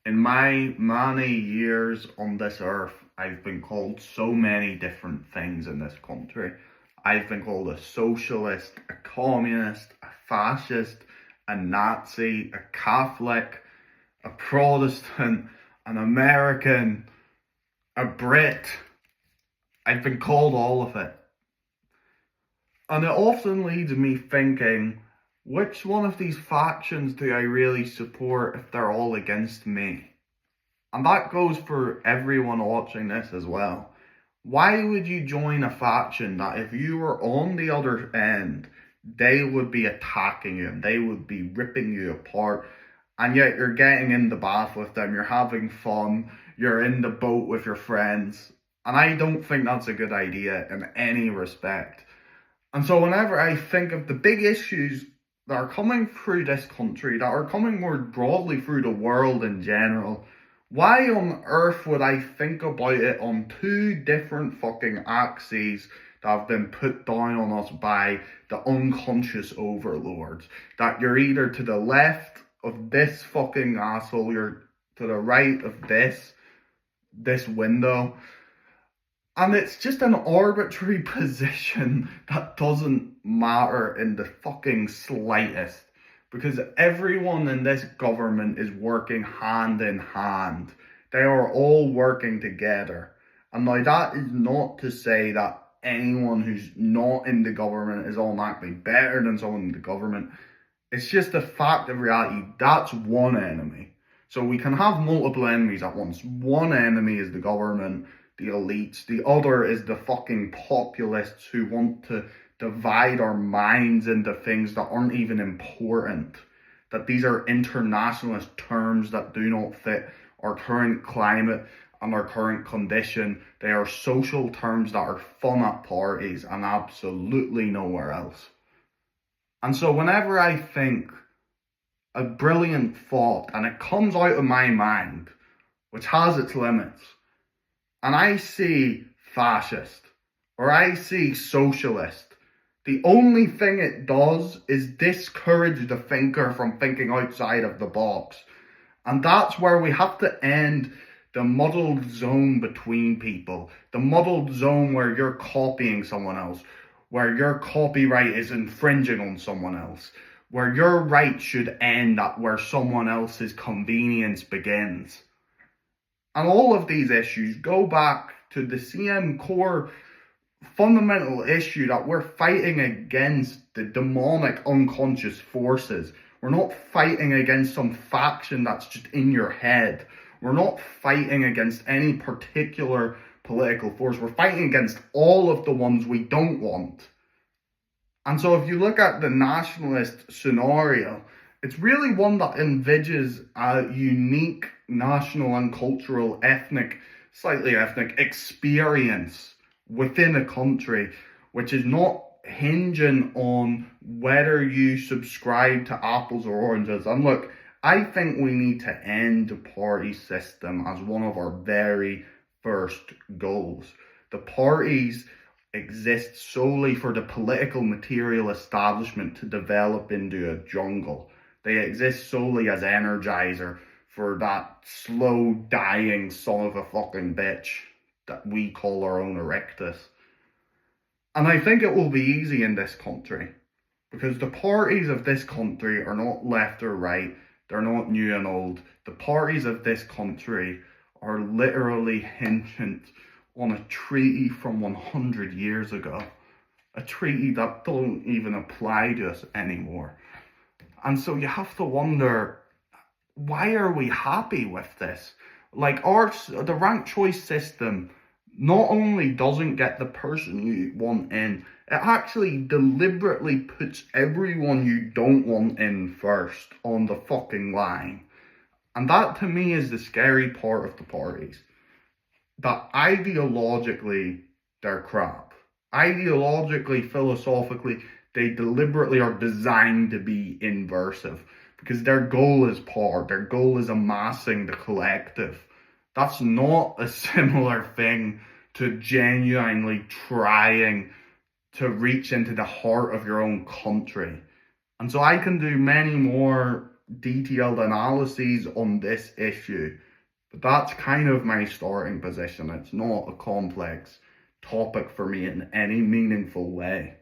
In my many years on this earth, I've been called so many different things in this country. I've been called a socialist, a communist, a fascist, a Nazi, a Catholic, a Protestant, an American, a Brit. I've been called all of it. And it often leads me thinking, which one of these factions do I really support if they're all against me? And that goes for everyone watching this as well. Why would you join a faction that if you were on the other end, they would be attacking you and they would be ripping you apart, and yet you're getting in the bath with them, you're having fun, you're in the boat with your friends, and I don't think that's a good idea in any respect. And so whenever I think of the big issues that are coming through this country, that are coming more broadly through the world in general, why on earth would I think about it on two different fucking axes that have been put down on us by the unconscious overlords? That you're either to the left of this fucking asshole, you're to the right of this window. And it's just an arbitrary position that doesn't matter in the fucking slightest. Because everyone in this government is working hand in hand. They are all working together. And now that is not to say that anyone who's not in the government is automatically better than someone in the government. It's just a fact of reality. That's one enemy. So we can have multiple enemies at once. One enemy is the government, the elites. The other is the fucking populists who want to divide our minds into things that aren't even important. That these are internationalist terms that do not fit our current climate and our current condition. They are social terms that are fun at parties and absolutely nowhere else. And so whenever I think a brilliant thought and it comes out of my mind, which has its limits, and I see fascist or I see socialist, the only thing it does is discourage the thinker from thinking outside of the box. And that's where we have to end the muddled zone between people. The muddled zone where you're copying someone else, where your copyright is infringing on someone else, where your right should end at where someone else's convenience begins. And all of these issues go back to the same core fundamental issue that we're fighting against the demonic unconscious forces. We're not fighting against some faction that's just in your head. We're not fighting against any particular political force. We're fighting against all of the ones we don't want. And so if you look at the nationalist scenario, it's really one that envisages a unique national and cultural, slightly ethnic experience within a country, which is not hinging on whether you subscribe to apples or oranges. And look, I think we need to end the party system as one of our very first goals. The parties exist solely for the political material establishment to develop into a jungle. They exist solely as energizer for that slow dying son of a fucking bitch that we call our own erectus. And I think it will be easy in this country because the parties of this country are not left or right. They're not new and old. The parties of this country are literally hinged on a treaty from 100 years ago. A treaty that doesn't even apply to us anymore. And so you have to wonder, why are we happy with this? Like the ranked choice system not only doesn't get the person you want in, it actually deliberately puts everyone you don't want in first on the fucking line. And that to me is the scary part of the parties. That ideologically, they're crap. Ideologically, philosophically, they deliberately are designed to be inversive. Because their goal is power. Their goal is amassing the collective. That's not a similar thing to genuinely trying to reach into the heart of your own country. And so I can do many more detailed analyses on this issue. But that's kind of my starting position. It's not a complex topic for me in any meaningful way.